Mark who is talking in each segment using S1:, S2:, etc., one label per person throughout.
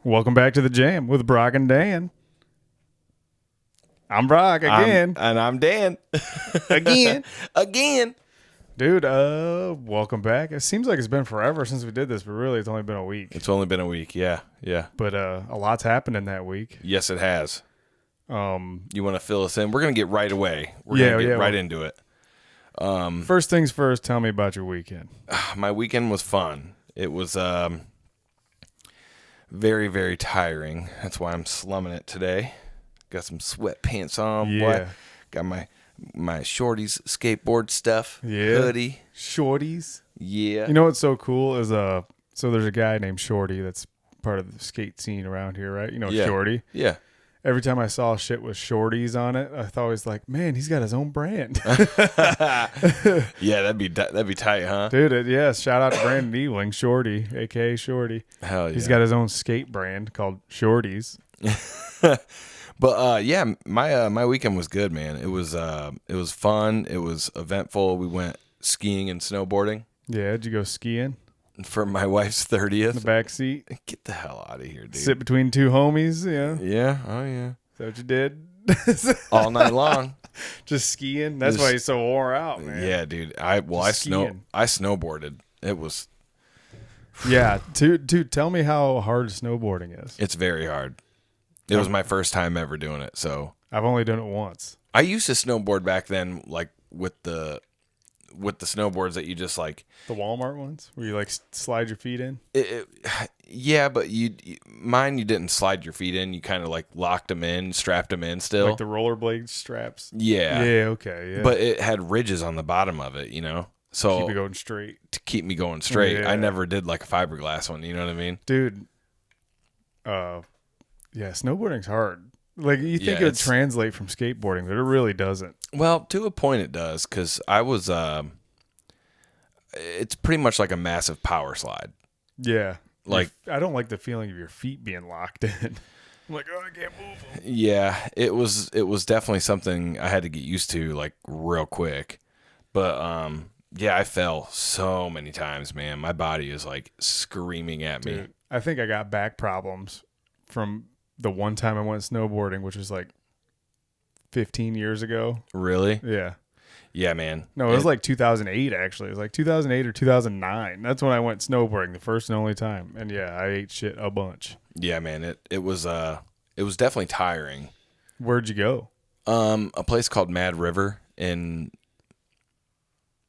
S1: Welcome back to the Jam with Brock and Dan. I'm Brock again.
S2: I'm Dan.
S1: Again.
S2: Again.
S1: Dude, welcome back. It seems like it's been forever since we did this, but really it's only been a week.
S2: It's only been a week. Yeah.
S1: But a lot's happened in that week.
S2: Yes, it has. You want to fill us in? We're going to get right away. We're going to get right into it.
S1: First things first, tell me about your weekend.
S2: My weekend was fun. It was very, very tiring. That's why I'm slumming it today. Got some sweatpants on.
S1: Yeah.
S2: Boy. Got my shorties skateboard stuff.
S1: Yeah.
S2: Hoodie.
S1: Shorties.
S2: Yeah.
S1: You know what's so cool is so there's a guy named Shorty that's part of the skate scene around here, right? You know Shorty?
S2: Yeah.
S1: Every time I saw shit with shorties on it, I thought always like, man, he's got his own brand.
S2: Yeah, that'd be tight, huh?
S1: Dude, shout out to Brandon Eveling, Shorty, a.k.a. Shorty.
S2: Hell yeah.
S1: He's got his own skate brand called Shorties.
S2: But yeah, my weekend was good, man. It was fun. It was eventful. We went skiing and snowboarding.
S1: Yeah, did you go skiing?
S2: For my wife's 30th.
S1: In the back seat?
S2: Get the hell out of here, dude.
S1: Sit between two homies, yeah.
S2: Yeah, oh yeah.
S1: Is that what you did?
S2: All night long.
S1: Just skiing? That's why he's so wore out, man.
S2: Yeah, dude. I snowboarded. It was...
S1: Yeah, dude, tell me how hard snowboarding is.
S2: It's very hard. It was my first time ever doing it, so...
S1: I've only done it once.
S2: I used to snowboard back then, like, with the snowboards that you just, like...
S1: The Walmart ones? Where you, like, slide your feet in?
S2: Yeah, but mine you didn't slide your feet in. You kind of, like, locked them in, strapped them in still.
S1: Like the rollerblade straps?
S2: Yeah.
S1: Yeah, okay, yeah.
S2: But it had ridges on the bottom of it, you know? So
S1: keep it going straight.
S2: To keep me going straight.
S1: Yeah.
S2: I never did, like, a fiberglass one, you know what I mean?
S1: Dude, yeah, snowboarding's hard. Like, you think it would translate from skateboarding, but it really doesn't.
S2: Well, to a point it does, because I was, it's pretty much like a massive power slide.
S1: Yeah.
S2: Like,
S1: I don't like the feeling of your feet being locked in. I'm like, oh, I can't move them.
S2: Yeah, it was definitely something I had to get used to, like, real quick. But, yeah, I fell so many times, man. My body is, like, screaming at me.
S1: Dude, I think I got back problems from the one time I went snowboarding, which was like 15 years ago.
S2: Really?
S1: Yeah.
S2: Yeah, man.
S1: No, it was like 2008, actually. It was like 2008 or 2009. That's when I went snowboarding, the first and only time. And yeah, I ate shit a bunch.
S2: Yeah, man. It was definitely tiring.
S1: Where'd you go?
S2: A place called Mad River in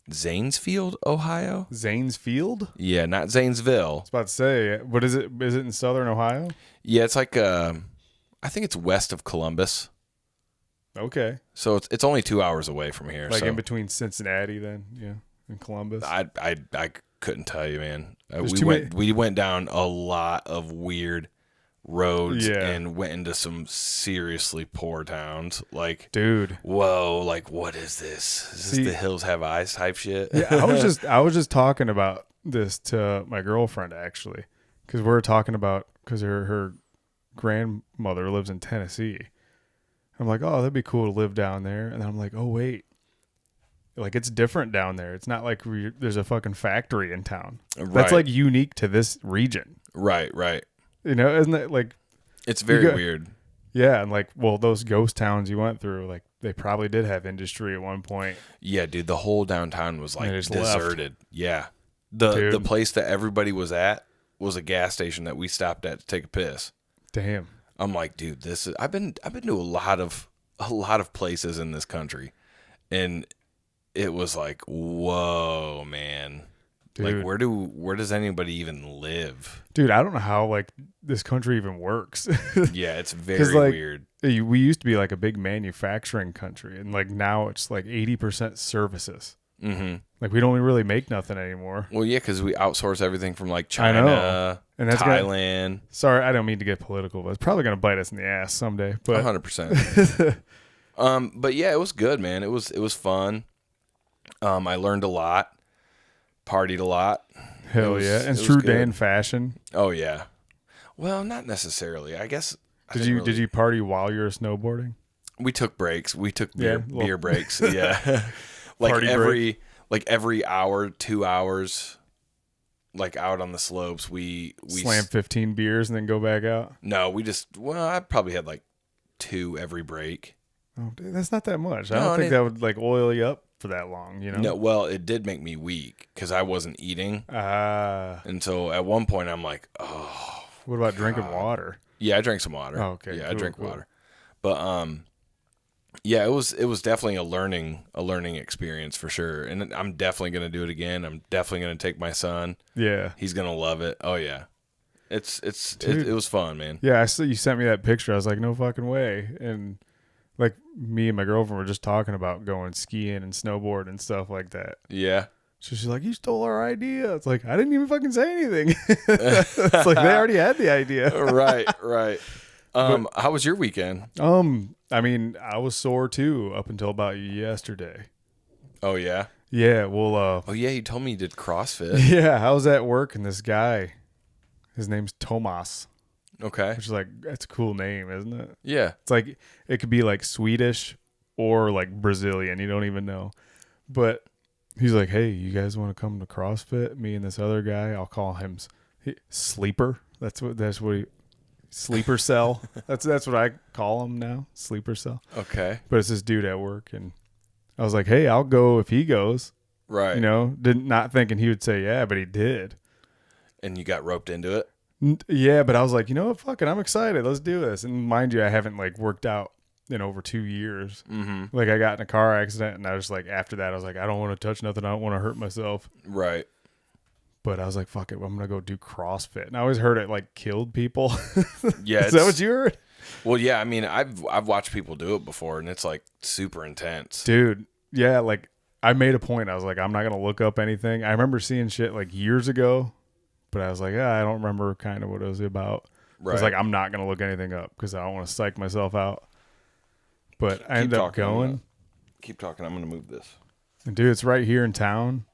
S2: Zanesfield, Ohio.
S1: Zanesfield?
S2: Yeah, not Zanesville.
S1: I was about to say, what is it? Is it in southern Ohio?
S2: Yeah, it's like I think it's west of Columbus.
S1: Okay.
S2: So it's only 2 hours away from here.
S1: Like
S2: so.
S1: in between Cincinnati, then, yeah, and Columbus.
S2: I couldn't tell you, man. We went down a lot of weird roads and went into some seriously poor towns. Like,
S1: dude,
S2: whoa, like what is this? Is this the hills have eyes type shit?
S1: Yeah, I was just talking about this to my girlfriend actually, because we're talking about because her grandmother lives in Tennessee. I'm like, oh, that'd be cool to live down there, and then I'm like, oh wait, like it's different down there. It's not like there's a fucking factory in town. Right. That's like unique to this region.
S2: Right.
S1: You know, isn't it like?
S2: It's very weird.
S1: Yeah, and like, well, those ghost towns you went through, like they probably did have industry at one point.
S2: Yeah, dude, the whole downtown was like deserted.
S1: Left.
S2: Yeah, the place that everybody was at was a gas station that we stopped at to take a piss.
S1: Damn.
S2: I'm like, dude, this is. I've been to a lot of places in this country, and it was like, whoa, man. Dude. Like, where does anybody even live? Dude,
S1: I don't know how, like, this country even works.
S2: Yeah, it's very weird.
S1: We used to be, like, a big manufacturing country, and, like, now it's, like, 80% services.
S2: Mm-hmm.
S1: Like, we don't really make nothing anymore.
S2: Well, yeah, because we outsource everything from, like, China, and that's Thailand.
S1: Sorry, I don't mean to get political, but it's probably going to bite us in the ass someday. But
S2: 100%. But, yeah, it was good, man. It was fun. I learned a lot. Partied a lot.
S1: Hell yeah. And true Dan fashion.
S2: Oh yeah. Well, not necessarily. I guess
S1: Did you party while you were snowboarding?
S2: We took breaks. We took beer breaks. Yeah. Like every hour, 2 hours. like out on the slopes, we
S1: Slam 15 beers and then go back out.
S2: No, I probably had like 2 every break.
S1: Oh, dude, that's not that much. I
S2: No,
S1: don't think that would like oil you up for that long, you know?
S2: No, well, it did make me weak because I wasn't eating.
S1: Ah.
S2: And so at one point I'm like, oh.
S1: What about drinking water?
S2: Yeah, I drank some water.
S1: Oh, okay.
S2: Yeah,
S1: cool,
S2: I drank
S1: cool.
S2: water. But yeah, it was definitely a learning experience for sure. And I'm definitely going to do it again. I'm definitely going to take my son.
S1: Yeah.
S2: He's going to love it. Oh yeah. It was fun, man.
S1: Yeah, I saw you sent me that picture. I was like, no fucking way. And like me and my girlfriend were just talking about going skiing and snowboard and stuff like that.
S2: Yeah.
S1: So she's like, you stole our idea. It's like, I didn't even fucking say anything. It's like they already had the idea.
S2: Right. How was your weekend?
S1: I mean, I was sore too up until about yesterday.
S2: Oh yeah.
S1: Yeah, well,
S2: Oh yeah, you told me you did CrossFit.
S1: yeah, I was at work and this guy, his name's Tomas,
S2: Okay.
S1: which is like, that's a cool name, isn't it?
S2: Yeah.
S1: It's like, it could be like Swedish or like Brazilian. You don't even know. But he's like, hey, you guys want to come to CrossFit? Me and this other guy, I'll call him Sleeper. That's what he, Sleeper Cell. That's what I call him now, Sleeper Cell.
S2: Okay.
S1: But it's this dude at work, and I was like, hey, I'll go if he goes.
S2: Right.
S1: You know, not thinking he would say yeah, but he did.
S2: And you got roped into it?
S1: Yeah, but I was like, you know what, fuck it, I'm excited. Let's do this. And mind you, I haven't like worked out in over 2 years.
S2: Mm-hmm.
S1: Like I got in a car accident, and I was like, after that, I was like, I don't want to touch nothing. I don't want to hurt myself.
S2: Right.
S1: But I was like, fuck it, I'm gonna go do CrossFit. And I always heard it like killed people.
S2: Yeah.
S1: Is that what you heard?
S2: Well, yeah. I mean, I've watched people do it before, and it's like super intense.
S1: Dude, yeah, like I made a point. I was like, I'm not gonna look up anything. I remember seeing shit like years ago, but I was like, I don't remember kind of what it was about.
S2: Right.
S1: I was like, I'm not gonna look anything up because I don't want to psych myself out. But I ended up
S2: talking,
S1: going.
S2: Keep talking. I'm gonna move this.
S1: And dude, it's right here in town.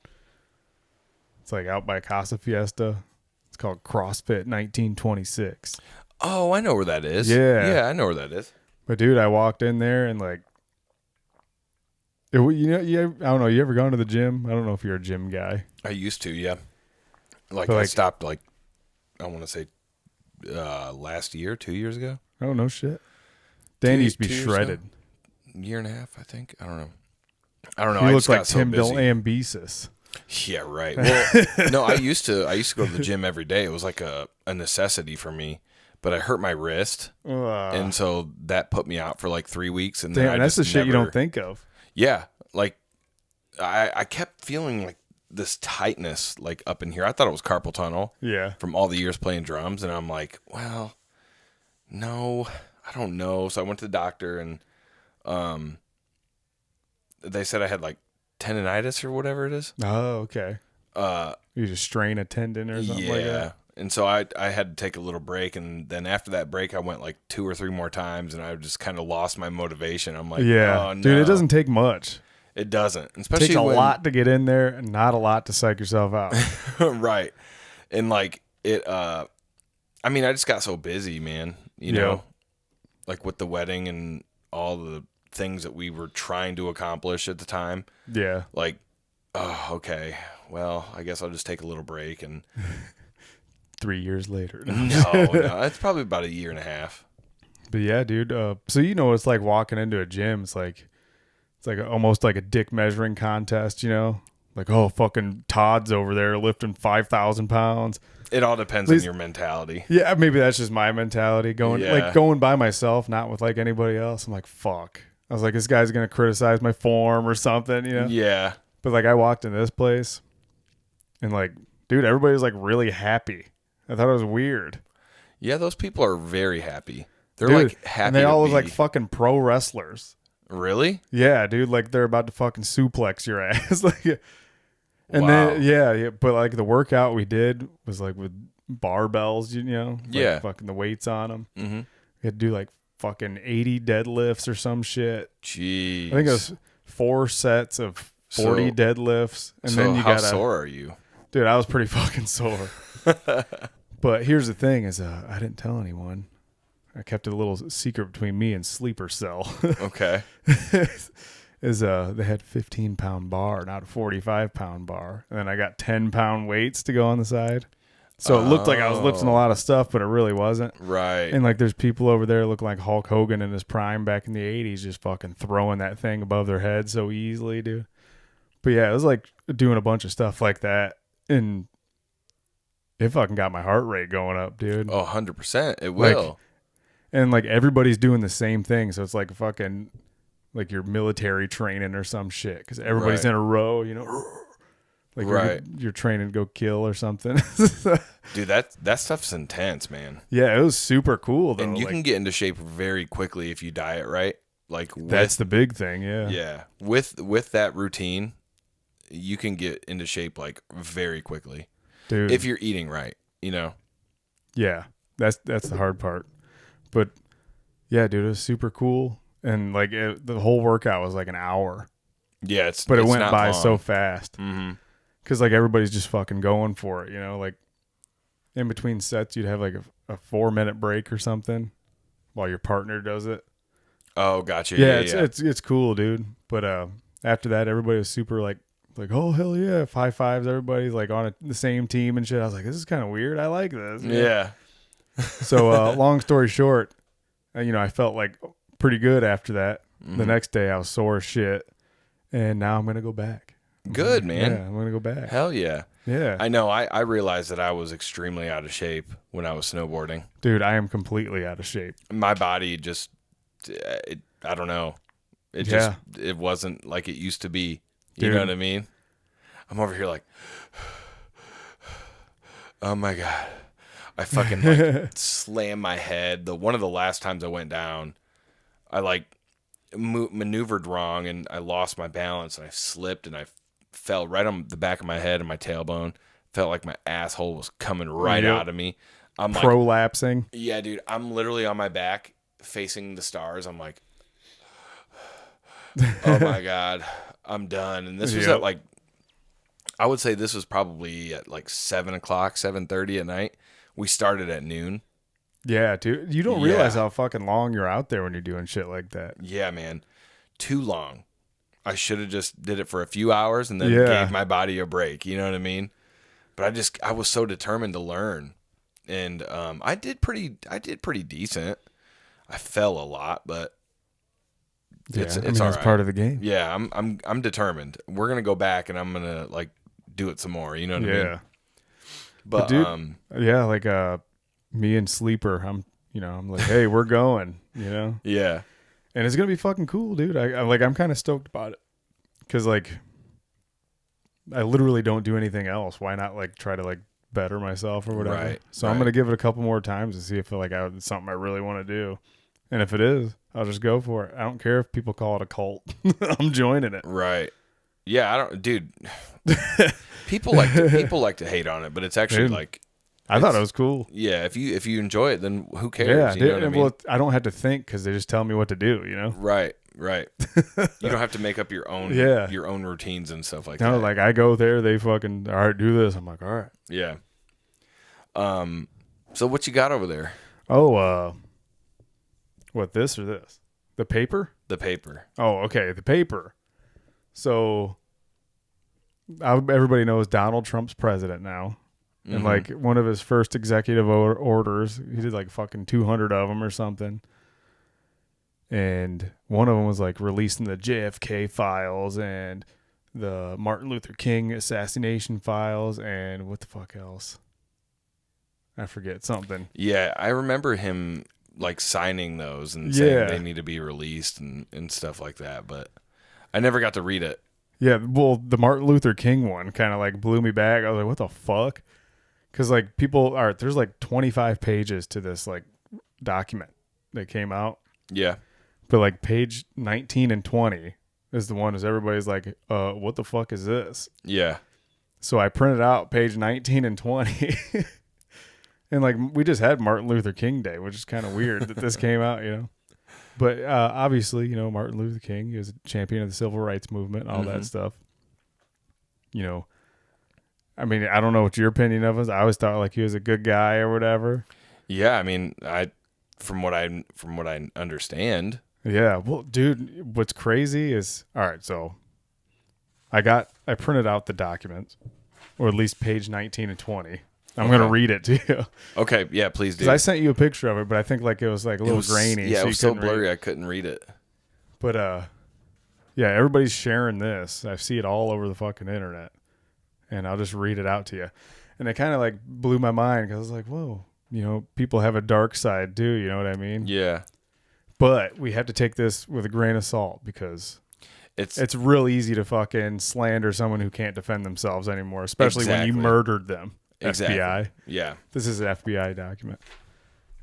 S1: It's like out by Casa Fiesta. It's called CrossFit 1926.
S2: Oh, I know where that is.
S1: Yeah.
S2: Yeah, I know where that is.
S1: But dude, I walked in there and like, I don't know. You ever gone to the gym? I don't know if you're a gym guy.
S2: I used to, yeah. Like
S1: But
S2: I
S1: like-
S2: stopped like I want to say last year, 2 years ago.
S1: Oh no shit. Dan
S2: Two-
S1: used to be
S2: 2 years
S1: shredded.
S2: Year and a half, I think. I don't know. I
S1: He
S2: I
S1: looked
S2: just
S1: like
S2: got so
S1: Tim
S2: busy.
S1: Lambesis.
S2: Yeah, right. Well, no, I used to go to the gym every day. It was like a necessity for me. But I hurt my wrist, and so that put me out for like 3 weeks. And then
S1: Damn, that's the shit you don't think of.
S2: Yeah, like I kept feeling like this tightness like up in here. I thought it was carpal tunnel.
S1: Yeah.
S2: From all the years playing drums, and I'm like, well, no, I don't know. So I went to the doctor, and they said I had like tendonitis or whatever it is.
S1: Oh, okay. You just strain a tendon or something like that.
S2: And so I had to take a little break, and then after that break, I went like 2 or 3 more times, and I just kind of lost my motivation. I'm like,
S1: Yeah,
S2: oh, no.
S1: dude, it doesn't take much.
S2: It doesn't,
S1: It
S2: especially
S1: takes a
S2: when,
S1: lot to get in there and not a lot to psych yourself out.
S2: right? And like it, I mean, I just got so busy, man. You know, like with the wedding and all the things that we were trying to accomplish at the time.
S1: Yeah.
S2: Like, oh, okay, well, I guess I'll just take a little break. And
S1: 3 years later.
S2: no, it's probably about a year and a half.
S1: But yeah, dude. So you know, it's like walking into a gym. It's like almost like a dick measuring contest. You know, like oh fucking Todd's over there lifting 5,000 pounds.
S2: It all depends on your mentality.
S1: Yeah, maybe that's just my mentality going by myself, not with like anybody else. I'm like fuck. I was like, this guy's gonna criticize my form or something. You know.
S2: Yeah.
S1: But like I walked in this place, and like, dude, everybody was like really happy. I thought it was weird.
S2: Yeah, those people are very happy. They're
S1: Dude,
S2: like happy.
S1: and they all
S2: to
S1: look
S2: be...
S1: like fucking pro wrestlers.
S2: Really?
S1: Yeah, dude, like they're about to fucking suplex your ass. Like, and
S2: Wow.
S1: then yeah, but like the workout we did was like with barbells, you know, like
S2: Yeah.
S1: fucking the weights on them.
S2: Mm-hmm.
S1: We had to do like fucking 80 deadlifts or some shit.
S2: Jeez.
S1: I think it was 4 sets of 40 deadlifts, and
S2: so
S1: then you
S2: how
S1: got
S2: sore are you?
S1: Dude, I was pretty fucking sore. But here's the thing: is I didn't tell anyone. I kept it a little secret between me and Sleeper Cell.
S2: Okay.
S1: is they had 15-pound bar, not a 45-pound bar. And then I got 10-pound weights to go on the side. So it looked like I was lifting a lot of stuff, but it really wasn't.
S2: Right.
S1: And like there's people over there looking like Hulk Hogan in his prime back in the 80s just fucking throwing that thing above their head so easily, dude. But yeah, it was like doing a bunch of stuff like that. And it fucking got my heart rate going up, dude.
S2: Oh, 100%. It will.
S1: And like everybody's doing the same thing. So it's like fucking like your military training or some shit. Because everybody's in a row, you know. Like you're training to go kill or something.
S2: Dude, that stuff's intense, man.
S1: Yeah, it was super cool though.
S2: And you can get into shape very quickly if you diet right. Like
S1: that's the big thing, yeah.
S2: Yeah. With that routine, you can get into shape like very quickly. Dude. If you're eating right, you know.
S1: Yeah. That's the hard part. But yeah, dude, it was super cool. And like the whole workout was like an hour.
S2: Yeah,
S1: it went by so fast. Mm-hmm. Because, like, everybody's just fucking going for it, you know? Like, in between sets, you'd have, like, a 4-minute break or something while your partner does it.
S2: Oh, gotcha.
S1: Yeah, it's cool, dude. But after that, everybody was super, like, oh, hell yeah. High fives. Everybody's, like, on the same team and shit. I was like, this is kind of weird. I like this.
S2: Yeah.
S1: So, long story short, you know, I felt, like, pretty good after that. Mm-hmm. The next day, I was sore as shit. And now I'm going to go back.
S2: Good, man.
S1: Yeah, I'm going to go back.
S2: Hell yeah.
S1: Yeah.
S2: I know. I realized that I was extremely out of shape when I was snowboarding.
S1: Dude, I am completely out of shape.
S2: My body just, I don't know. It wasn't like it used to be. You know what I mean? I'm over here like, oh my God. I fucking like slammed my head. One of the last times I went down, I like maneuvered wrong and I lost my balance and I slipped and I fell right on the back of my head and my tailbone. Felt like my asshole was coming right out of me. I'm
S1: prolapsing.
S2: Like, yeah, dude. I'm literally on my back facing the stars. I'm like, oh my God, I'm done. And this was at like, I would say this was probably at like 7:00, 7:30 at night. We started at noon.
S1: Yeah, dude. You don't realize how fucking long you're out there when you're doing shit like that.
S2: Yeah, man. Too long. I should have just did it for a few hours and then gave my body a break. You know what I mean? But I was so determined to learn, and I did pretty decent. I fell a lot, but it's all right.
S1: It's part of the game.
S2: Yeah, I'm determined. We're gonna go back and I'm gonna like do it some more. You know what I mean? Yeah. But
S1: dude, like me and Sleeper, I'm like, hey, we're going. You know?
S2: Yeah.
S1: And it's going to be fucking cool, dude. I'm kind of stoked about it. Because, like, I literally don't do anything else. Why not, like, try to, like, better myself or whatever? Right. So I'm going to give it a couple more times to see if, like, it's something I really want to do. And if it is, I'll just go for it. I don't care if people call it a cult. I'm joining it.
S2: Right. Yeah, I don't... Dude, people like to hate on it, but it's actually, like...
S1: I thought it was cool.
S2: Yeah, if you enjoy it, then who cares? You know what I mean?
S1: Well, I don't have to think because they just tell me what to do. You know?
S2: Right. You don't have to make up your own routines and stuff like that.
S1: No, like I go there, they fucking all right, do this. I'm like, all right.
S2: Yeah. So what you got over there?
S1: Oh, what, this or this? The paper?
S2: The paper.
S1: Oh, okay, the paper. So everybody knows Donald Trump's president now. And, like, one of his first executive orders, he did, like, fucking 200 of them or something. And one of them was, like, releasing the JFK files and the Martin Luther King assassination files and what the fuck else? I forget something.
S2: Yeah, I remember him, like, signing those and saying they need to be released and stuff like that. But I never got to read it.
S1: Yeah, well, the Martin Luther King one kind of, like, blew me back. I was like, what the fuck? Because, like, there's, like, 25 pages to this, like, document that came out.
S2: Yeah.
S1: But, like, page 19 and 20 is the one as everybody's like, what the fuck is this?
S2: Yeah.
S1: So I printed out page 19 and 20. And, like, we just had Martin Luther King Day, which is kind of weird that this came out, you know. But, obviously, you know, Martin Luther King, he was a champion of the civil rights movement, all that stuff. You know. I mean, I don't know what your opinion of us. I always thought like he was a good guy or whatever.
S2: Yeah, I mean, from what I understand,
S1: Yeah. Well, dude, what's crazy is, all right, so I printed out the documents, or at least page 19 and 20. I'm going to read it to you.
S2: Okay, yeah, please do.
S1: Because I sent you a picture of it, but I think like it was like a little grainy.
S2: Yeah,
S1: so
S2: it was so blurry I couldn't read it.
S1: But yeah, everybody's sharing this. I see it all over the fucking internet, and I'll just read it out to you. And it kind of like blew my mind because I was like, whoa, people have a dark side too. You know what I mean?
S2: Yeah.
S1: But we have to take this with a grain of salt because it's real easy to fucking slander someone who can't defend themselves anymore, especially when you murdered them.
S2: Exactly.
S1: FBI.
S2: Yeah.
S1: This is an FBI document.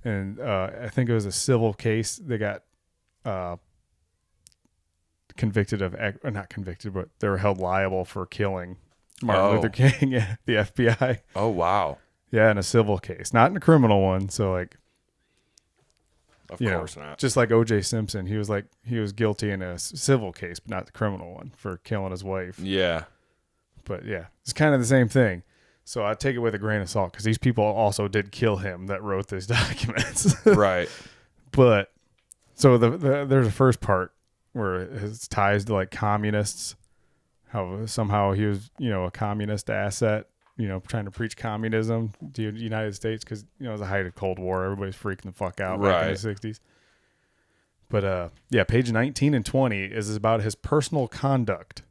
S1: And I think it was a civil case. They got convicted of, or not convicted, but they were held liable for killing Martin Luther King, the FBI.
S2: Oh, wow.
S1: Yeah, in a civil case, not in a criminal one. So like,
S2: of course not.
S1: Just like O.J. Simpson, he was guilty in a civil case, but not the criminal one for killing his wife.
S2: Yeah.
S1: But yeah, it's kind of the same thing. So I take it with a grain of salt because these people also did kill him that wrote these documents.
S2: Right.
S1: But so there's a first part where his ties to like communists, how somehow he was, a communist asset, trying to preach communism to the United States because, it was the height of Cold War. Everybody's freaking the fuck out back in the 60s. But yeah, page 19 and 20 is about his personal conduct.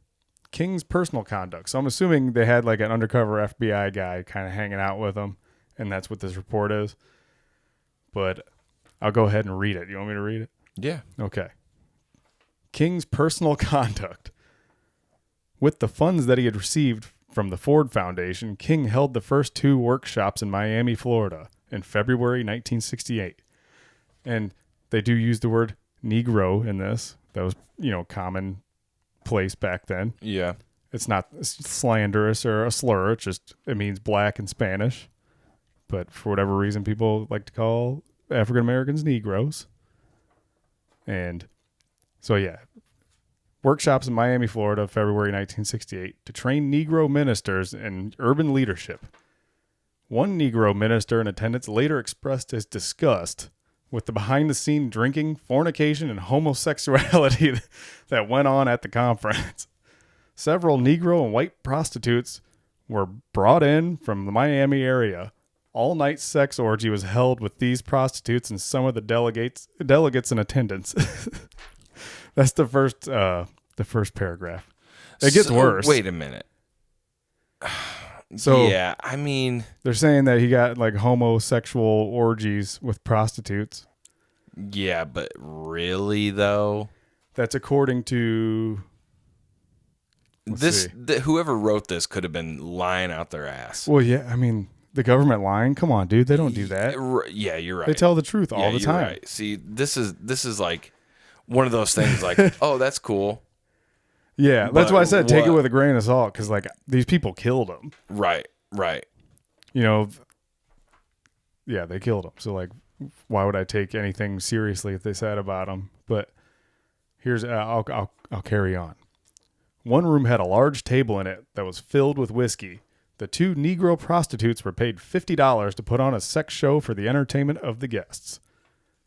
S1: King's personal conduct. So I'm assuming they had like an undercover FBI guy kind of hanging out with him, and that's what this report is. But I'll go ahead and read it. You want me to read it?
S2: Yeah.
S1: Okay. King's personal conduct. With the funds that he had received from the Ford Foundation, King held the first 2 workshops in Miami, Florida in February 1968. And they do use the word Negro in this. That was, common place back then.
S2: Yeah.
S1: It's not slanderous or a slur. It means black in Spanish. But for whatever reason, people like to call African Americans Negroes. And so, yeah. Workshops in Miami, Florida, February 1968, to train Negro ministers in urban leadership. One Negro minister in attendance later expressed his disgust with the behind-the-scene drinking, fornication, and homosexuality that went on at the conference. Several Negro and white prostitutes were brought in from the Miami area. All-night sex orgy was held with these prostitutes and some of the delegates in attendance. That's the first paragraph. It gets worse.
S2: Wait a minute.
S1: So
S2: yeah, I mean,
S1: they're saying that he got like homosexual orgies with prostitutes.
S2: Yeah, but really though,
S1: that's according to
S2: whoever wrote this could have been lying out their ass.
S1: Well, yeah, I mean, the government lying. Come on, dude, they don't do that.
S2: Yeah, you're right.
S1: They tell the truth all the time.
S2: Right. See, this is like one of those things. Like, oh, that's cool.
S1: Yeah, that's why I said take it with a grain of salt because like these people killed him.
S2: Right.
S1: Yeah, they killed him. So like, why would I take anything seriously if they said about him? But here's I'll carry on. One room had a large table in it that was filled with whiskey. The 2 Negro prostitutes were paid $50 to put on a sex show for the entertainment of the guests.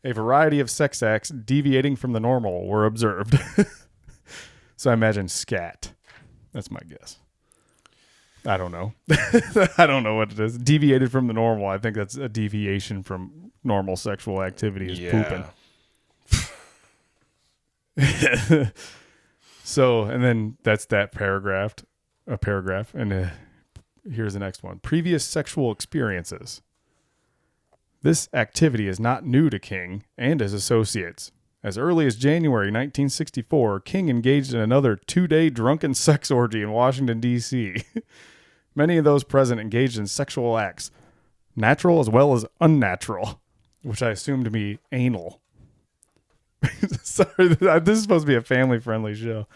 S1: A variety of sex acts deviating from the normal were observed. So I imagine scat. That's my guess. I don't know. I don't know what it is. Deviated from the normal. I think that's a deviation from normal sexual activity is pooping. So, and then that's that paragraph. And here's the next one. Previous sexual experiences. This activity is not new to King and his associates. As early as January 1964, King engaged in another 2-day drunken sex orgy in Washington, D.C. Many of those present engaged in sexual acts, natural as well as unnatural, which I assume to be anal. Sorry, this is supposed to be a family-friendly show.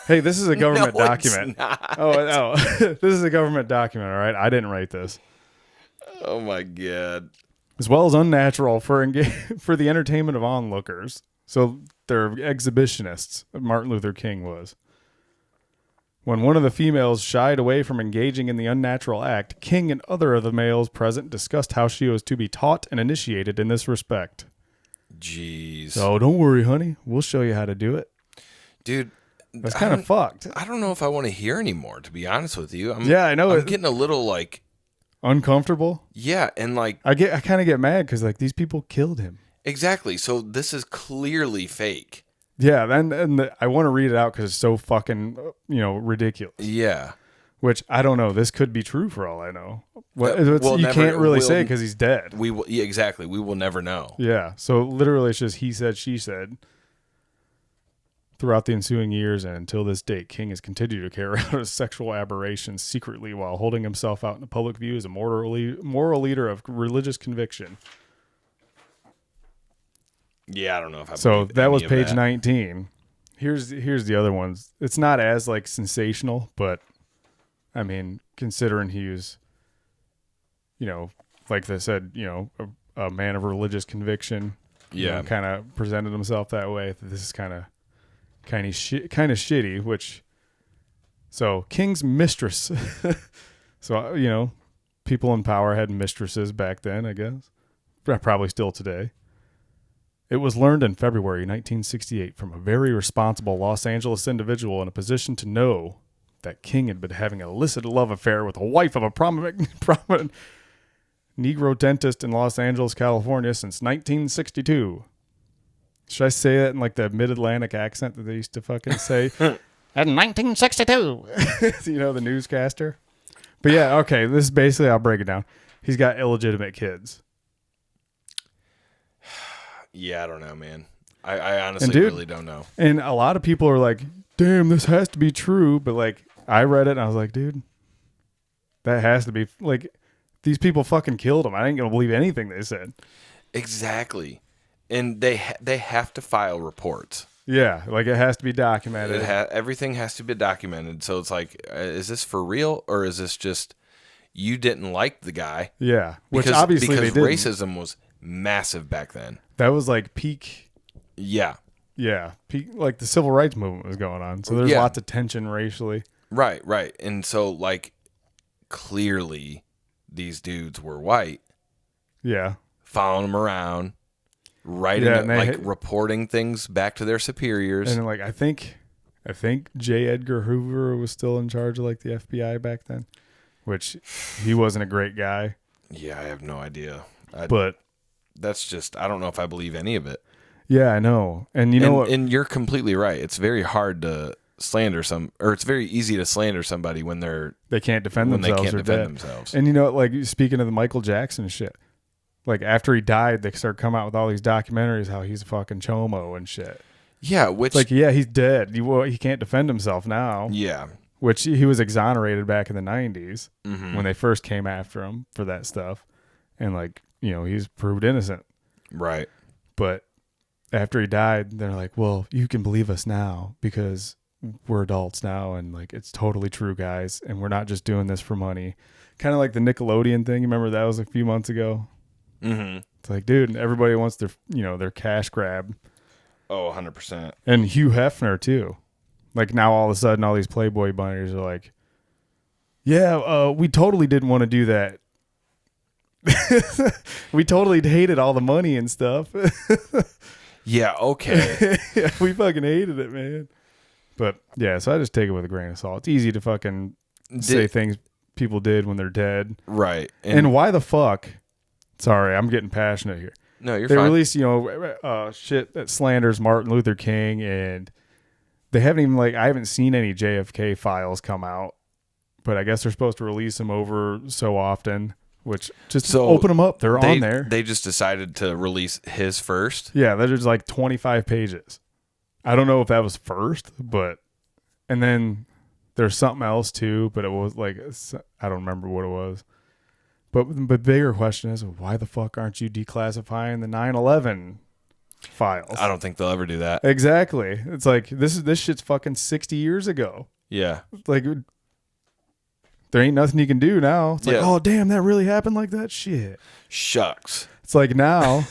S1: Hey, this is a government document.
S2: It's not.
S1: Oh, this is a government document, all right? I didn't write this.
S2: Oh, my God.
S1: As well as unnatural for the entertainment of onlookers. So they're exhibitionists, Martin Luther King was. When one of the females shied away from engaging in the unnatural act, King and other of the males present discussed how she was to be taught and initiated in this respect.
S2: Jeez.
S1: So don't worry, honey. We'll show you how to do it.
S2: Dude,
S1: that's kind of fucked.
S2: I don't know if I want to hear anymore, to be honest with you.
S1: I know.
S2: I'm getting a little like
S1: uncomfortable.
S2: Yeah, and like
S1: I kind of get mad because like these people killed him.
S2: Exactly. So this is clearly fake.
S1: Yeah, and I want to read it out because it's so fucking ridiculous.
S2: Yeah.
S1: Which I don't know. This could be true for all I know. You can't really say because he's dead.
S2: Yeah, exactly. We will never know.
S1: Yeah. So literally, it's just he said, she said. Throughout the ensuing years and until this date, King has continued to carry out his sexual aberrations secretly while holding himself out in the public view as a moral leader of religious conviction.
S2: Yeah, I don't know if I.
S1: So that was page 19. Here's the other ones. It's not as like sensational, but I mean, considering he was, like they said, a man of religious conviction.
S2: Yeah,
S1: kind of presented himself that way. This is kind of shitty. Which, so King's mistress. So people in power had mistresses back then, I guess, probably still today. It was learned in February 1968 from a very responsible Los Angeles individual in a position to know that King had been having an illicit love affair with a wife of a prominent Negro dentist in Los Angeles, California since 1962. Should I say that in like the mid-Atlantic accent that they used to fucking say? In 1962. The newscaster. But yeah, okay, this is basically, I'll break it down. He's got illegitimate kids.
S2: Yeah, I don't know, man. I honestly really don't know.
S1: And a lot of people are like, damn, this has to be true. But like, I read it and I was like, dude, that has to be, like, these people fucking killed him. I ain't going to believe anything they said.
S2: Exactly. And they have to file reports.
S1: Yeah, like it has to be documented.
S2: Everything has to be documented. So it's like, is this for real? Or is this just, you didn't like the guy?
S1: Yeah, which obviously they didn't.
S2: Racism was massive back then.
S1: That was like peak.
S2: Yeah.
S1: Yeah. Peak, like the civil rights movement was going on. So there's lots of tension racially.
S2: Right. And so like clearly these dudes were white.
S1: Yeah.
S2: Following them around, reporting things back to their superiors.
S1: And like, I think J. Edgar Hoover was still in charge of like the FBI back then, which he wasn't a great guy.
S2: Yeah. I have no idea.
S1: But
S2: that's just, I don't know if I believe any of it.
S1: Yeah, I know. And you know what?
S2: And you're completely right. It's very hard to slander it's very easy to slander somebody when they
S1: can't defend themselves. And like speaking of the Michael Jackson shit, like after he died, they started coming out with all these documentaries how he's a fucking chomo and shit.
S2: Yeah, which
S1: like he's dead. He can't defend himself now.
S2: Yeah,
S1: which he was exonerated back in the 90s when they first came after him for that stuff, and like he's proved innocent.
S2: Right,
S1: but after he died, they're like, well, you can believe us now because we're adults now and like it's totally true, guys, and we're not just doing this for money. Kind of like the Nickelodeon thing. You remember that was a few months ago? Mm-hmm. It's like, dude, everybody wants their cash grab.
S2: Oh, 100%.
S1: And Hugh Hefner too. Like now all of a sudden all these Playboy bunnies are like, yeah, we totally didn't want to do that. We totally hated all the money and stuff.
S2: Yeah, okay.
S1: Yeah, we fucking hated it, man. But yeah, so I just take it with a grain of salt. It's easy to fucking say things people did when they're dead.
S2: Right.
S1: And why the fuck? Sorry, I'm getting passionate here.
S2: No, you're fine.
S1: They release, shit that slanders Martin Luther King, and they haven't even I haven't seen any JFK files come out, but I guess they're supposed to release them over so often. Which just open them up. They're on there.
S2: They just decided to release his first.
S1: Yeah, there's like 25 pages. I don't know if that was first, and then there's something else too, but it was like, I don't remember what it was. But the bigger question is, why the fuck aren't you declassifying the 9/11 files?
S2: I don't think they'll ever do that.
S1: Exactly. It's like, this shit's fucking 60 years ago.
S2: Yeah.
S1: Like, there ain't nothing you can do now. It's like, oh, damn, that really happened like that? Shit.
S2: Shucks.
S1: It's like now,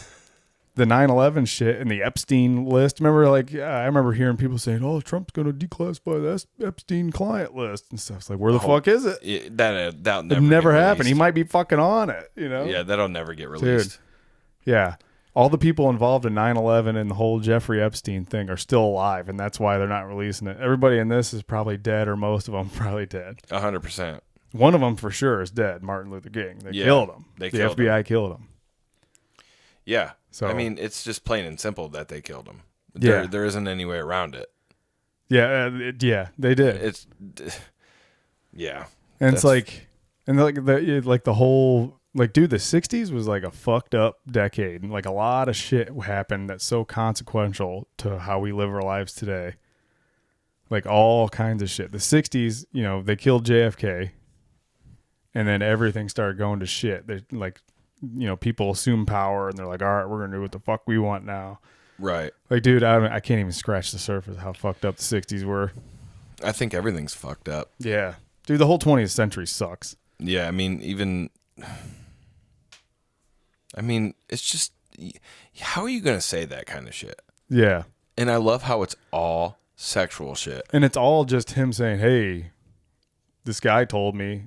S1: the 9/11 shit and the Epstein list. Remember, I remember hearing people saying, oh, Trump's going to declassify the Epstein client list and stuff. It's like, where the fuck is it?
S2: That'll
S1: never happened. He might be fucking on it,
S2: Yeah, that'll never get released.
S1: Dude. Yeah. All the people involved in 9/11 and the whole Jeffrey Epstein thing are still alive, and that's why they're not releasing it. Everybody in this is probably dead, or most of them probably dead.
S2: 100%.
S1: One of them for sure is dead, Martin Luther King. They killed him. The FBI killed him.
S2: Yeah.
S1: So
S2: I mean, it's just plain and simple that they killed him.
S1: Yeah.
S2: There isn't any way around it.
S1: Yeah, they did.
S2: Yeah.
S1: And it's like, and the whole, like, dude, the 60s was like a fucked up decade. And like a lot of shit happened that's so consequential to how we live our lives today. Like all kinds of shit. The 60s, you know, they killed JFK. And then everything started going to shit. They like, you know, people assume power and they're like, all right, we're going to do what the fuck we want now.
S2: Right.
S1: Like, dude, I can't even scratch the surface of how fucked up the 60s were.
S2: I think everything's fucked up.
S1: Yeah. Dude, the whole 20th century sucks.
S2: Yeah, I mean, it's just, how are you going to say that kind of shit?
S1: Yeah.
S2: And I love how it's all sexual shit.
S1: And it's all just him saying, hey, this guy told me.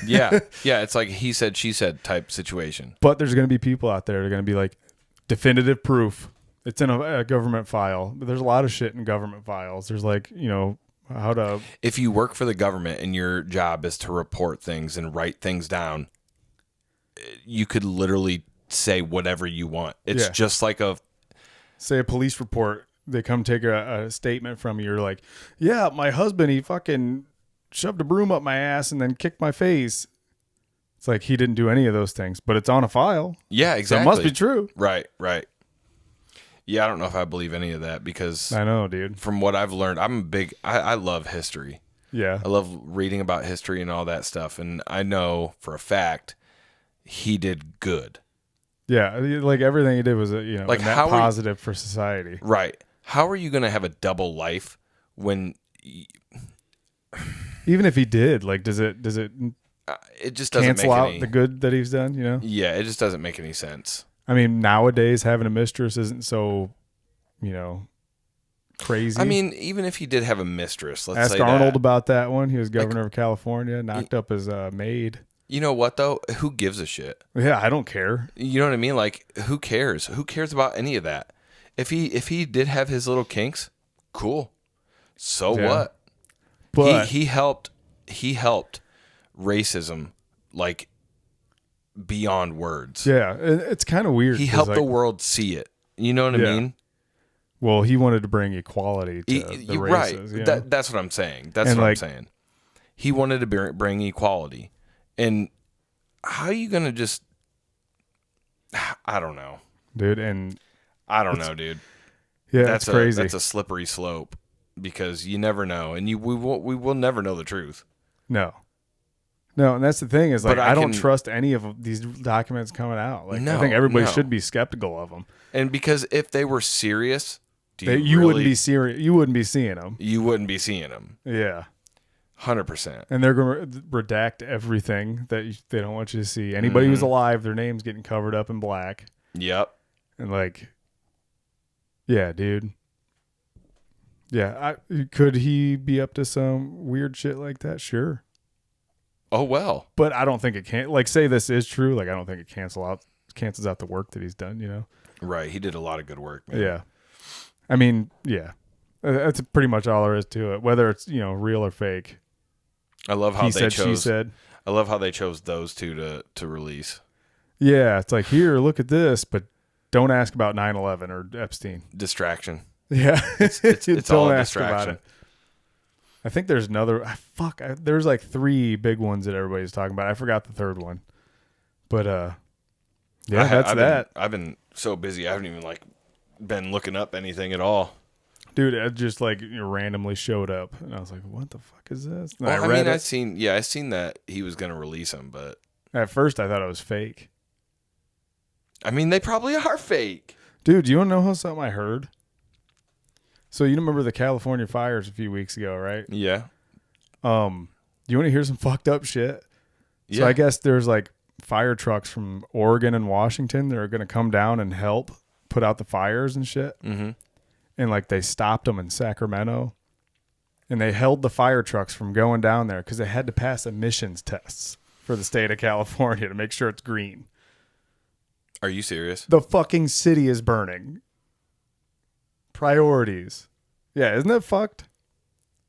S2: Yeah. Yeah, it's like he said, she said type situation.
S1: But there's going to be people out there that are going to be like, definitive proof. It's in a government file. But there's a lot of shit in government files. There's like, you know, how to...
S2: If you work for the government and your job is to report things and write things down, you could literally say whatever you want. It's just like
S1: say a police report. They come take a statement from you. You're like, yeah, my husband, he fucking shoved a broom up my ass and then kicked my face. It's like he didn't do any of those things, but it's on a file.
S2: Yeah, exactly.
S1: So it must be true.
S2: Right. Yeah, I don't know if I believe any of that because
S1: I know, dude.
S2: From what I've learned, I love history.
S1: Yeah.
S2: I love reading about history and all that stuff. And I know for a fact he did good.
S1: Yeah. Like everything he did was,
S2: like
S1: net positive for society.
S2: Right. How are you going to have a double life when...
S1: Even if he did, like, does it
S2: it just doesn't
S1: cancel out the good that he's done, you know?
S2: Yeah, it just doesn't make any sense.
S1: I mean, nowadays having a mistress isn't so, crazy.
S2: I mean, even if he did have a mistress, let's
S1: ask
S2: say
S1: Arnold
S2: that.
S1: about that one. He was governor of California, knocked up his maid.
S2: You know what though? Who gives a shit?
S1: Yeah, I don't care.
S2: You know what I mean? Like, who cares? Who cares about any of that? If he did have his little kinks, cool. So what?
S1: But
S2: he helped racism like beyond words.
S1: Yeah, it's kind of weird.
S2: He helped the world see it. You know what I mean?
S1: Well, he wanted to bring equality to the races.
S2: Right. That's what I'm saying. That's what I'm saying. He wanted to bring equality. And how are you going to just... I don't know.
S1: Dude, and...
S2: I don't know, dude.
S1: Yeah, that's crazy.
S2: That's a slippery slope because you never know. And we will never know the truth.
S1: No, and that's the thing is, like, I don't trust any of these documents coming out. Like, I think everybody should be skeptical of them.
S2: And because if they were serious,
S1: you wouldn't be serious. You wouldn't be seeing them.
S2: You wouldn't be seeing them.
S1: Yeah.
S2: 100%.
S1: And they're going to redact everything that they don't want you to see. Anybody who's alive, their name's getting covered up in black.
S2: Yep.
S1: And like, yeah, dude. Yeah, could he be up to some weird shit like that? Sure.
S2: Oh, well.
S1: But I don't think it can. Like, say this is true. Like, I don't think it cancels out the work that he's done, you know?
S2: Right. He did a lot of good work, man.
S1: Yeah. I mean, yeah. That's pretty much all there is to it. Whether it's, real or fake.
S2: I love how
S1: she said.
S2: I love how they chose those two to release.
S1: Yeah. It's like, here, look at this, but don't ask about 9/11 or Epstein.
S2: Distraction.
S1: Yeah.
S2: It's all a distraction.
S1: About it. I think there's another. There's like 3 big ones that everybody's talking about. I forgot the third one, but
S2: I've been so busy. I haven't even been looking up anything at all.
S1: Dude, it just randomly showed up, and I was like, "What the fuck is this?" And
S2: I seen that he was going to release them, but
S1: at first I thought it was fake.
S2: I mean, they probably are fake.
S1: Dude, do you want to know something I heard? So you remember the California fires a few weeks ago, right?
S2: Yeah.
S1: You want to hear some fucked up shit?
S2: Yeah.
S1: So I guess there's fire trucks from Oregon and Washington that are going to come down and help put out the fires and shit.
S2: Mm-hmm.
S1: And they stopped them in Sacramento, and they held the fire trucks from going down there because they had to pass emissions tests for the state of California to make sure it's green.
S2: Are you serious?
S1: The fucking city is burning. Priorities. Yeah, isn't that fucked?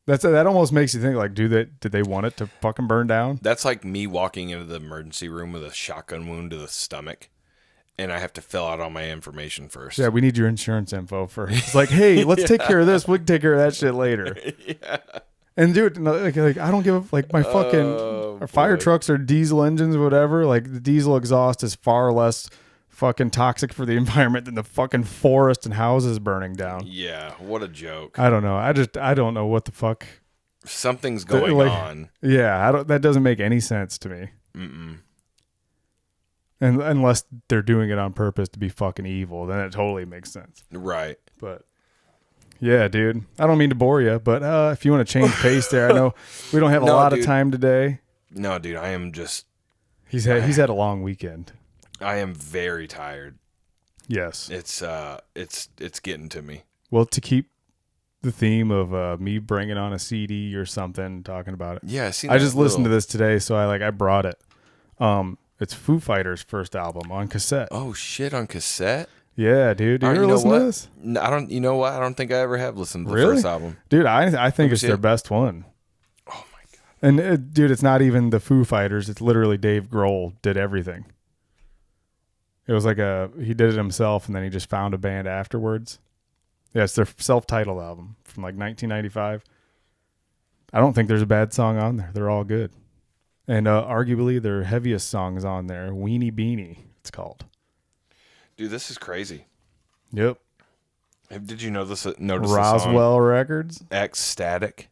S1: That almost makes you think like, did they want it to fucking burn down?
S2: That's like me walking into the emergency room with a shotgun wound to the stomach, and I have to fill out all my information first.
S1: Yeah, we need your insurance info first. It's like, hey, let's take care of this. We can take care of that shit later.
S2: Yeah.
S1: And dude, like I don't give like my fucking our fire trucks are diesel engines, whatever. Like the diesel exhaust is far less fucking toxic for the environment than the fucking forest and houses burning down.
S2: Yeah, what a joke.
S1: I don't know. I don't know what the fuck.
S2: Something's going on.
S1: Yeah, that doesn't make any sense to me. And unless they're doing it on purpose to be fucking evil, then it totally makes sense.
S2: Right.
S1: But yeah, dude. I don't mean to bore you, but if you want to change pace there, I know we don't have a lot of time today.
S2: No, dude, I am just...
S1: He's had a long weekend.
S2: I am very tired.
S1: Yes.
S2: It's getting to me.
S1: Well, to keep the theme of me bringing on a CD or something, talking about it.
S2: Yeah,
S1: I just listened to this today, so I brought it. It's Foo Fighters' first album on cassette.
S2: Oh shit, on cassette?
S1: Yeah, dude. You ever listen to this?
S2: No, I don't. You know what? I don't think I ever have listened to the
S1: Really?
S2: first album.
S1: Dude, I think it's their best one.
S2: Oh my god.
S1: And dude, it's not even the Foo Fighters. It's literally Dave Grohl did everything. It was like he did it himself, and then he just found a band afterwards. Yeah, it's their self-titled album from like 1995. I don't think there's a bad song on there. They're all good. And arguably their heaviest song is on there, Weenie Beanie, it's called.
S2: Dude, this is crazy.
S1: Yep.
S2: Did you notice
S1: Roswell Records?
S2: X Static?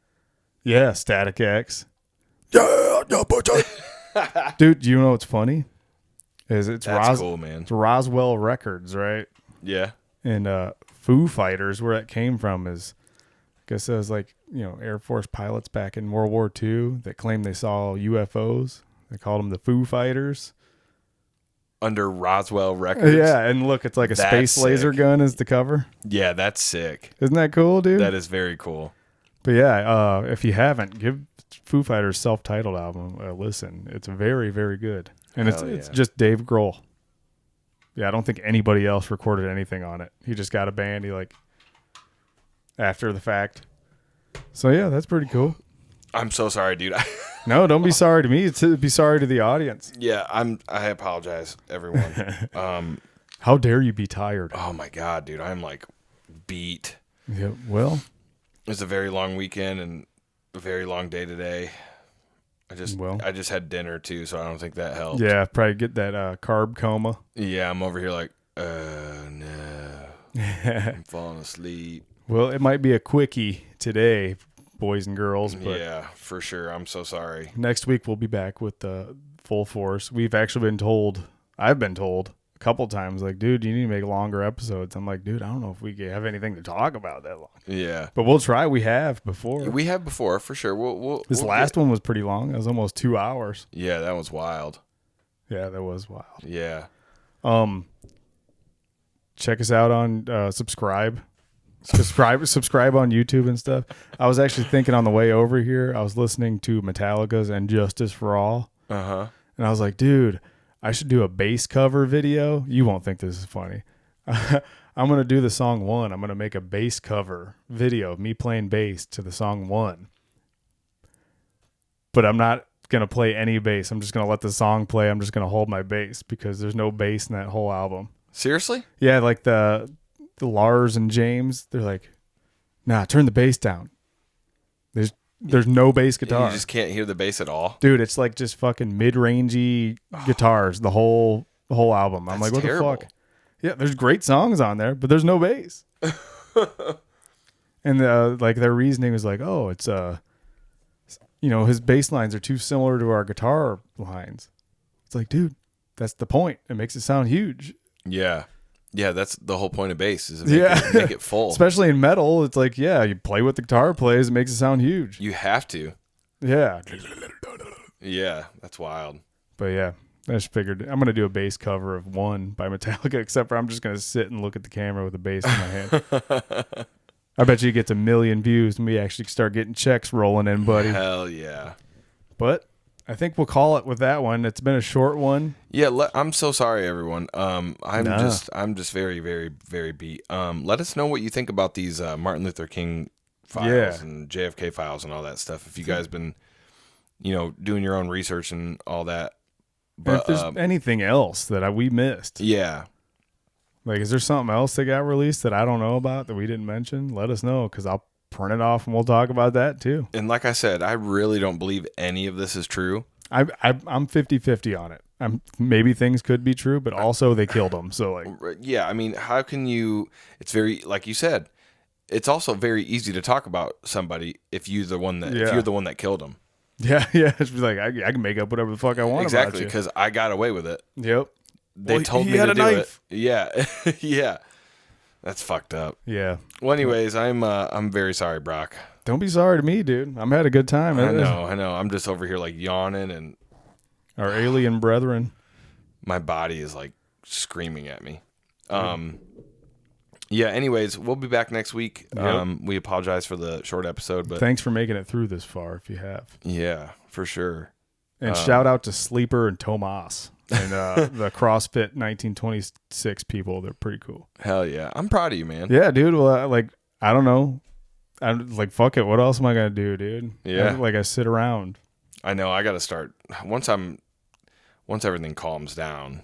S1: Yeah, Static X. Yeah, dude, do you know what's funny? That's cool, man. It's Roswell Records, right?
S2: Yeah.
S1: And Foo Fighters, where that came from is, I guess it was like, Air Force pilots back in World War II that claimed they saw UFOs. They called them the Foo Fighters.
S2: Under Roswell Records?
S1: Yeah, and look, it's like a space laser gun is the cover.
S2: Yeah, that's sick.
S1: Isn't that cool, dude?
S2: That is very cool.
S1: But yeah, if you haven't, give Foo Fighters' self-titled album a listen. It's very, very good. And it's just Dave Grohl. Yeah, I don't think anybody else recorded anything on it. He just got a band. After the fact. So yeah, that's pretty cool.
S2: I'm so sorry, dude.
S1: No, don't be sorry to me. Be sorry to the audience.
S2: Yeah, I apologize, everyone.
S1: How dare you be tired?
S2: Oh my god, dude, I'm like beat.
S1: Yeah, well,
S2: it's a very long weekend and a very long day today. I just had dinner too, so I don't think that helped.
S1: Yeah, probably get that carb coma.
S2: Yeah, I'm over here like, no, I'm falling asleep.
S1: Well, it might be a quickie today, boys and girls. But
S2: yeah, for sure. I'm so sorry.
S1: Next week we'll be back with full force. We've actually been told, I've been told a couple times, like, dude, you need to make longer episodes. I'm like, dude, I don't know if we have anything to talk about that long.
S2: Yeah.
S1: But we'll try. We have before.
S2: We have before, for sure.
S1: This last one was pretty long. It was almost 2 hours.
S2: Yeah, that was wild.
S1: Yeah, that was wild.
S2: Yeah.
S1: Check us out on subscribe on YouTube and stuff. I was actually thinking on the way over here, I was listening to Metallica's And Justice for All.
S2: Uh-huh.
S1: And I was like, dude, I should do a bass cover video. You won't think this is funny. I'm going to do the song One. I'm going to make a bass cover video of me playing bass to the song One. But I'm not going to play any bass. I'm just going to let the song play. I'm just going to hold my bass because there's no bass in that whole album.
S2: Seriously?
S1: Yeah, like the Lars and James, they're like, nah, turn the bass down. There's no bass guitar.
S2: You just can't hear the bass at all?
S1: Dude, it's like just fucking mid-rangey guitars, the whole album. I'm like, what
S2: terrible.
S1: the fuck? Yeah, there's great songs on there, but there's no bass. And like their reasoning was like, oh, it's his bass lines are too similar to our guitar lines. It's like, dude, that's the point. It makes it sound huge.
S2: Yeah. Yeah, that's the whole point of bass is make it full.
S1: Especially in metal, it's like, yeah, you play what the guitar plays, it makes it sound huge.
S2: You have to.
S1: Yeah.
S2: Yeah, that's wild.
S1: But yeah, I just figured I'm going to do a bass cover of One by Metallica, except for I'm just going to sit and look at the camera with a bass in my hand. I bet you it gets 1 million views and we actually start getting checks rolling in, buddy.
S2: Hell yeah.
S1: But I think we'll call it with that one. It's been a short one.
S2: Yeah, I'm so sorry, everyone. I'm
S1: Nah.
S2: just very, very, very beat. Let us know what you think about these Martin Luther King files and JFK files and all that stuff. If you guys been, doing your own research and all that. But
S1: And if there's anything else that we missed,
S2: yeah,
S1: like, is there something else that got released that I don't know about that we didn't mention? Let us know, because I'll print it off and we'll talk about that too.
S2: and like I said, I really don't believe any of this is true.
S1: I'm 50-50 on it. Maybe things could be true, but also they killed him. So like,
S2: yeah, I mean, how can you? It's very, like you said, it's also very easy to talk about somebody if you're the one that killed him.
S1: Yeah, it's like I can make up whatever the fuck I want.
S2: Exactly, because I got away with it.
S1: Yep.
S2: They told me to do it. Yeah, yeah. That's fucked up.
S1: Yeah.
S2: Well, anyways, I'm very sorry, Brock.
S1: Don't be sorry to me, dude. I'm had a good time.
S2: I know. I'm just over here like yawning, and
S1: our alien brethren.
S2: My body is like screaming at me. Yeah. Anyways, we'll be back next week.
S1: Yep.
S2: We apologize for the short episode, but
S1: thanks for making it through this far. If you have,
S2: yeah, for sure.
S1: And shout out to Sleeper and Tomas and the CrossFit 1926 people. They're pretty cool.
S2: Hell yeah, I'm proud of you, man.
S1: Yeah, dude. Well, I don't know. I'm like, fuck it. What else am I gonna do, dude?
S2: Yeah.
S1: I sit around.
S2: I know. I got to start once everything calms down.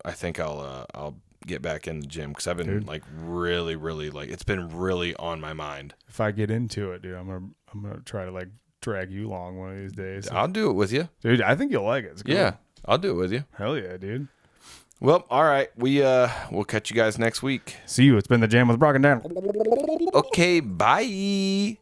S2: I think I'll get back in the gym, because I've been like really, really, like, it's been really on my mind.
S1: If I get into it, dude, I'm gonna try to like drag you along one of these days.
S2: I'll do it with you,
S1: dude. I think you'll like it. It's cool.
S2: Yeah, I'll do it with you.
S1: Hell yeah, dude.
S2: Well, all right. We'll catch you guys next week.
S1: See you. It's been the Jam with Brock and Dan.
S2: Okay, bye.